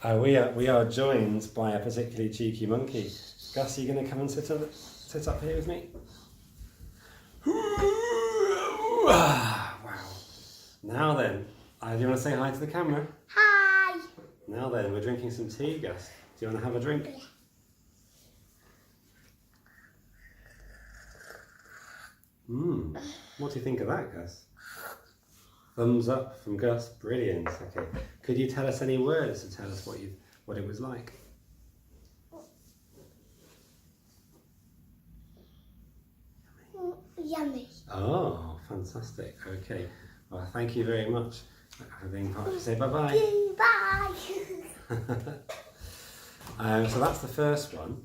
We are joined by a particularly cheeky monkey. Gus, are you going to come and sit up here with me? Wow. Now then, do you want to say hi to the camera? Hi. Now then, we're drinking some tea, Gus. Do you want to have a drink? What do you think of that, Gus? Thumbs up from Gus. Brilliant. Okay. Could you tell us any words to tell us what it was like? Yummy. Oh, fantastic. Okay. Well, thank you very much for being part. Say bye-bye. Bye. So that's the first one.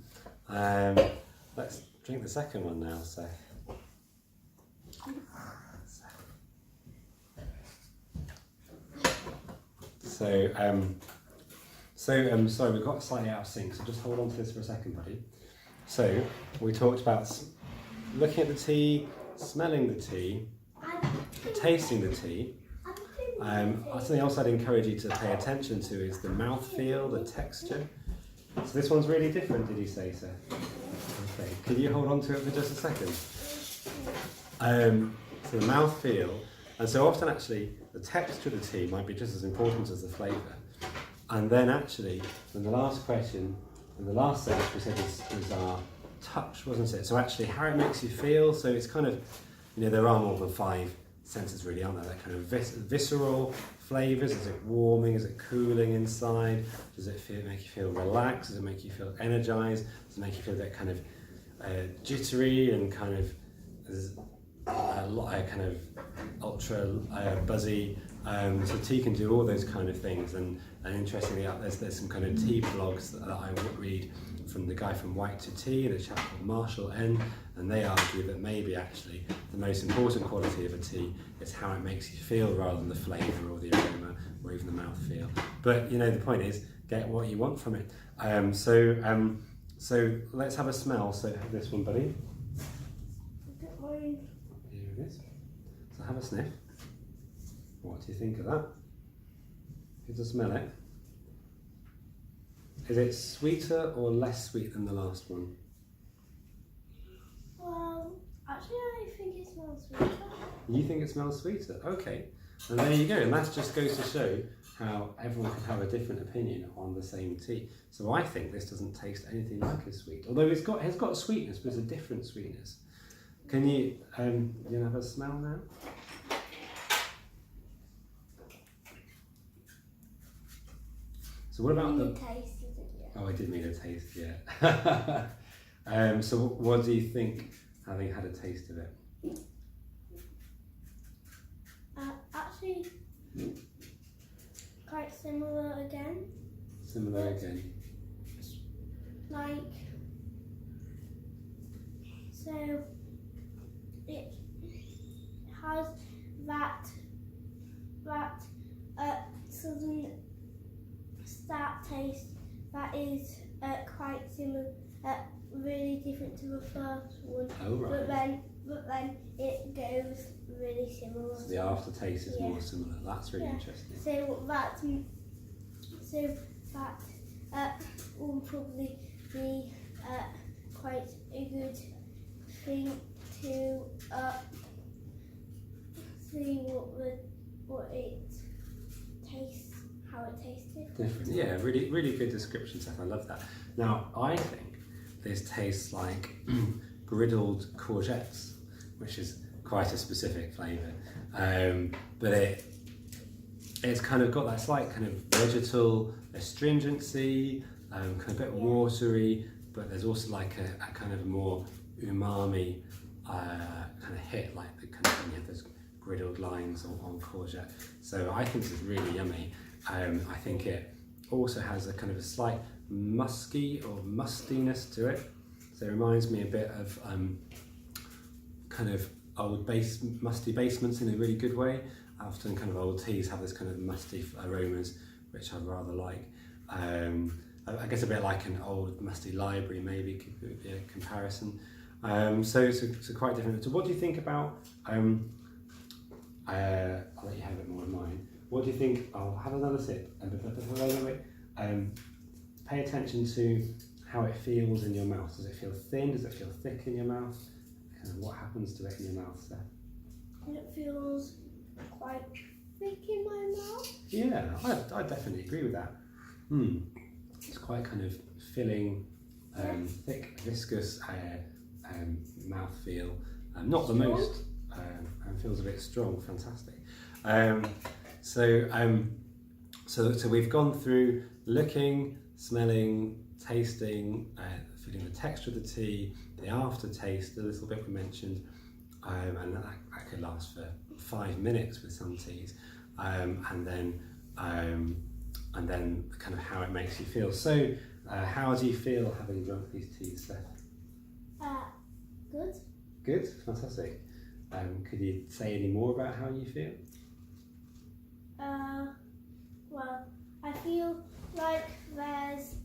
Let's drink the second one now, Seth. Sorry, we got slightly out of sync, so just hold on to this for a second, buddy. So, we talked about looking at the tea, smelling the tea, tasting the tea. Something else I'd encourage you to pay attention to is the mouthfeel, the texture. So this one's really different, did you say, Seth? Okay, could you hold on to it for just a second? So the mouthfeel, and so often actually the texture of the tea might be just as important as the flavour. And then actually, in the last question, in the last sentence we said is our touch, wasn't it? So actually how it makes you feel, so it's kind of, there are more than 5 senses really, aren't there? That kind of visceral flavours. Is it warming? Is it cooling inside? Does it make you feel relaxed? Does it make you feel energised? Does it make you feel a bit kind of jittery and kind of kind of ultra buzzy? So tea can do all those kind of things, and interestingly, there's some kind of tea blogs that I read from the guy from White to Tea and a chap called Marshall N, and they argue that maybe actually the most important quality of a tea is how it makes you feel rather than the flavour or the aroma or even the mouthfeel. But the point is, get what you want from it. So let's have a smell. So have this one, buddy. Here it is. So have a sniff. What do you think of that? Good to smell it. Is it sweeter or less sweet than the last one? Well, actually I think it smells sweeter. You think it smells sweeter? Okay. And there you go. And that just goes to show how everyone can have a different opinion on the same tea. So I think this doesn't taste anything like as sweet. Although it's got sweetness, but it's a different sweetness. Can you have a smell now? So what about the taste? Oh, I did mean a taste, yeah. So what do you think, having had a taste of it? Actually, quite similar again. Similar again. So it has that southern start taste that is quite similar, really different to the first one. Oh, right. But then it goes really similar. So the aftertaste is more similar. That's really interesting. So that will probably be quite a good thing to see what it tastes, how it tasted. Different, yeah, really, really good description, Seth. I love that. Now, I think this tastes like griddled courgettes, which is quite a specific flavour. But it's kind of got that slight kind of vegetal astringency, kind of a bit watery, but there's also like a kind of more umami kind of hit, like the kind of when you have those griddled lines on courgette. So I think this is really yummy. I think it also has a kind of a slight musky or mustiness to it. So it reminds me a bit of kind of old musty basements in a really good way. Often kind of old teas have this kind of musty aromas, which I rather like. I guess a bit like an old musty library maybe could be a comparison. So quite different. So what do you think about, I'll let you have a bit more of mine. What do you think, I'll have another sip, wait. pay attention to how it feels in your mouth. Does it feel thin? Does it feel thick in your mouth? Kind of what happens to it in your mouth, Steph? It feels quite thick in my mouth. Yeah, I definitely agree with that. It's quite kind of filling, thick, viscous mouth feel. Not the most, and feels a bit strong. Fantastic. So we've gone through looking, smelling, tasting, feeling the texture of the tea, the aftertaste, a little bit we mentioned, and that could last for 5 minutes with some teas, and then kind of how it makes you feel. So, how do you feel having drunk these teas, Steph? Good. Good, fantastic. Could you say any more about how you feel? Well, I feel like there's.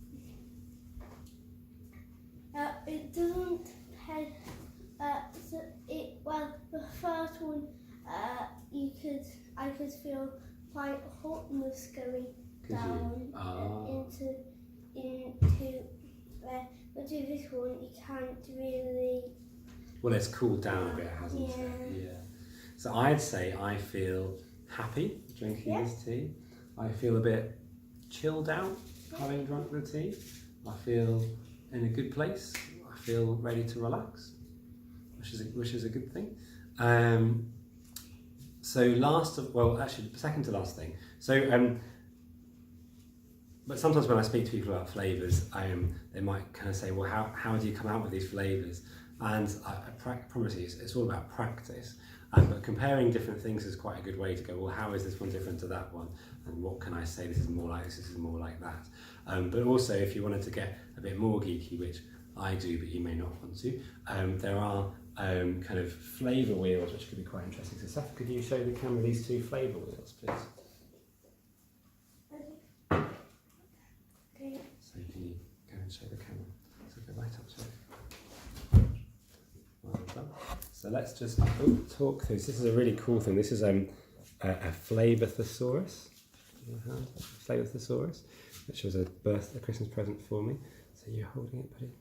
It doesn't have. The first one, I could feel quite hotness going down into. But with this one, you can't really. Well, it's cooled down a bit, hasn't it? Yeah. So I'd say I feel happy drinking this tea. I feel a bit chilled out having drunk the tea. I feel in a good place. I feel ready to relax, which is a good thing. Second to last thing. So, but sometimes when I speak to people about flavours, they might kind of say, well, how do you come out with these flavours? And I promise you, it's all about practice. But comparing different things is quite a good way to go, well, how is this one different to that one? And what can I say, this is more like this is more like that? But also, if you wanted to get a bit more geeky, which I do, but you may not want to, there are kind of flavour wheels, which could be quite interesting. So, Seth, could you show the camera these 2 flavour wheels, please? Okay. So, can you go and show the camera? So, go right up to it. Well done. So let's just talk through. So this is a really cool thing. This is a flavour thesaurus. Flavour thesaurus, which was a Christmas present for me. So you're holding it, buddy.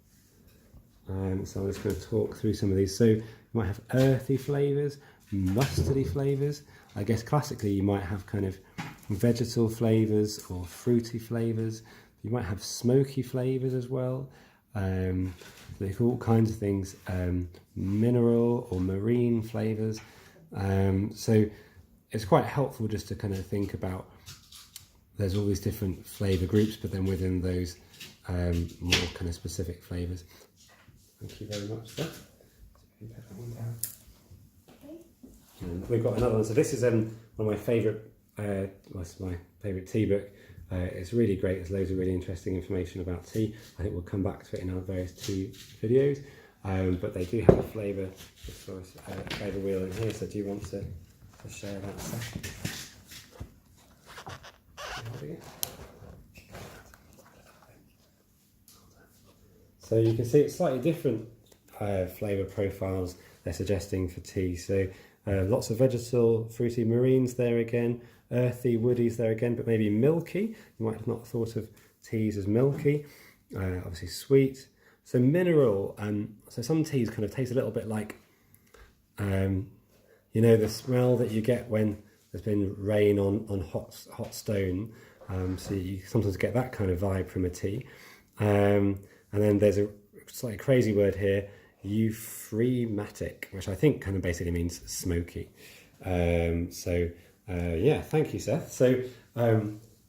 So I'm just going to talk through some of these. So you might have earthy flavours, mustardy flavours. I guess classically you might have kind of vegetal flavours or fruity flavours. You might have smoky flavours as well. There's all kinds of things, mineral or marine flavours. So it's quite helpful just to kind of think about, there's all these different flavour groups, but then within those more kind of specific flavours. Thank you very much, sir. You put that one down. Okay. And we've got another one. So this is one of my favourite, my favourite tea book. It's really great. There's loads of really interesting information about tea. I think we'll come back to it in our various tea videos. But they do have a flavour wheel in here. So do you want to share that section? So you can see it's slightly different flavour profiles they're suggesting for tea. So lots of vegetal, fruity, marines there again. Earthy, woodies there again, but maybe milky. You might have not thought of teas as milky. Obviously sweet. So mineral, so some teas kind of taste a little bit like, the smell that you get when there's been rain on hot stone. So you sometimes get that kind of vibe from a tea. And then there's a slightly crazy word here, euphratic, which I think kind of basically means smoky. Thank you, Seth. So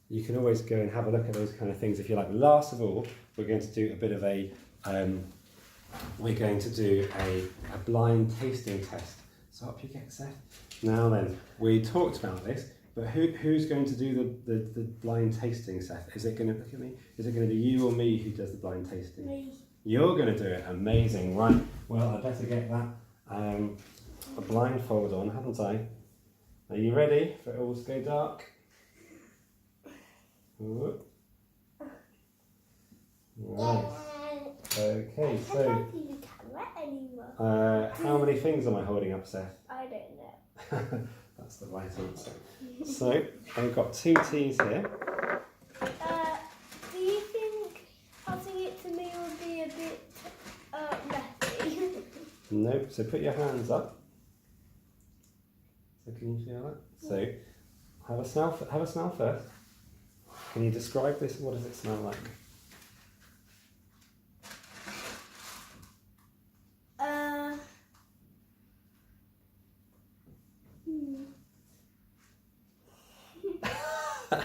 you can always go and have a look at those kind of things if you like. Last of all, we're going to do a bit of a blind tasting test. So up you get, Seth. Now then, we talked about this, but who's going to do the blind tasting, Seth? Is it going to, look at me, is it going to be you or me who does the blind tasting? Me. You're going to do it. Amazing. Right. Well, I better get that a blindfold on, haven't I? Are you ready for it all to go dark? Whoop. Right. Okay, so I can't see the camera anymore. how many things am I holding up, Seth? I don't know. That's the right answer. So I've got 2 teas here. Nope. So put your hands up. So can you feel that? So have a smell. Have a smell first. Can you describe this? What does it smell like?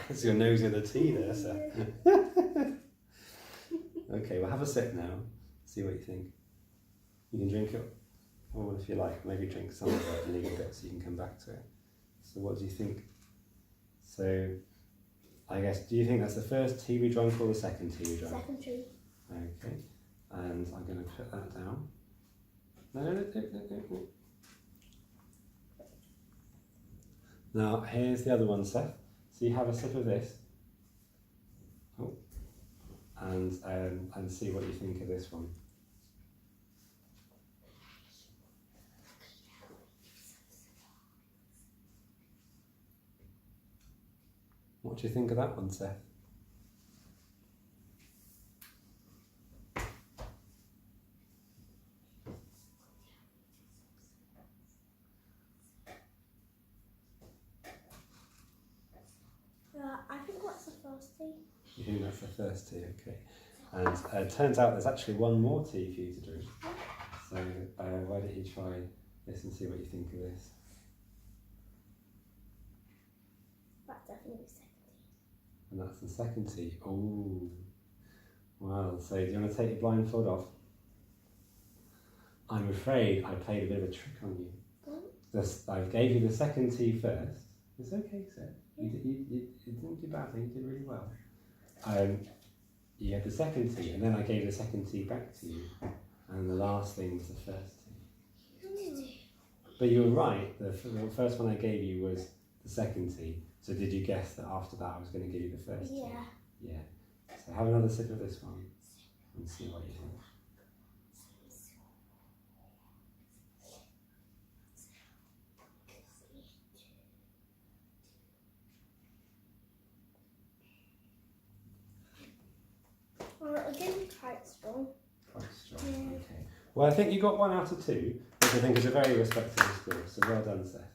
That's your nose in the tea there, sir. Okay, well have a sip now. See what you think. You can drink it, or if you like, maybe drink some of it a little bit so you can come back to it. So what do you think? So, I guess, do you think that's the first tea we drank or the second tea we drank? Second tea. Okay, and I'm going to put that down. No. Now, here's the other one, Seth. So you have a sip of this. Oh. And see what you think of this one. What do you think of that one, Seth? I think that's the first tea. You think that's the first tea, okay. And it turns out there's actually one more tea for you to drink. So why don't you try this and see what you think of this? That's definitely the second tea. And that's the second tea. Oh, wow. So do you want to take your blindfold off? I'm afraid I played a bit of a trick on you. I gave you the second tea first. It's okay, sir. You didn't do badly, you did really well. You had the second tea, and then I gave the second tea back to you, and the last thing was the first tea. But you were right, the first one I gave you was the second tea, so did you guess that after that I was going to give you the first tea? Yeah. So have another sip of this one, and see what you think. Well, again, quite strong. Quite strong, okay. Well, I think you got 1 out of 2, which I think is a very respectable score, so well done, Seth.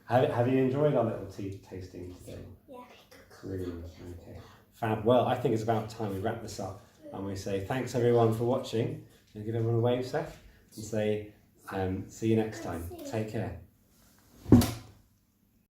Have you enjoyed our little tea tasting today? Yeah. Brilliant, okay. Fab. Well, I think it's about time we wrap this up and we say thanks everyone for watching, and give everyone a wave, Seth, and say see you next time. Take care.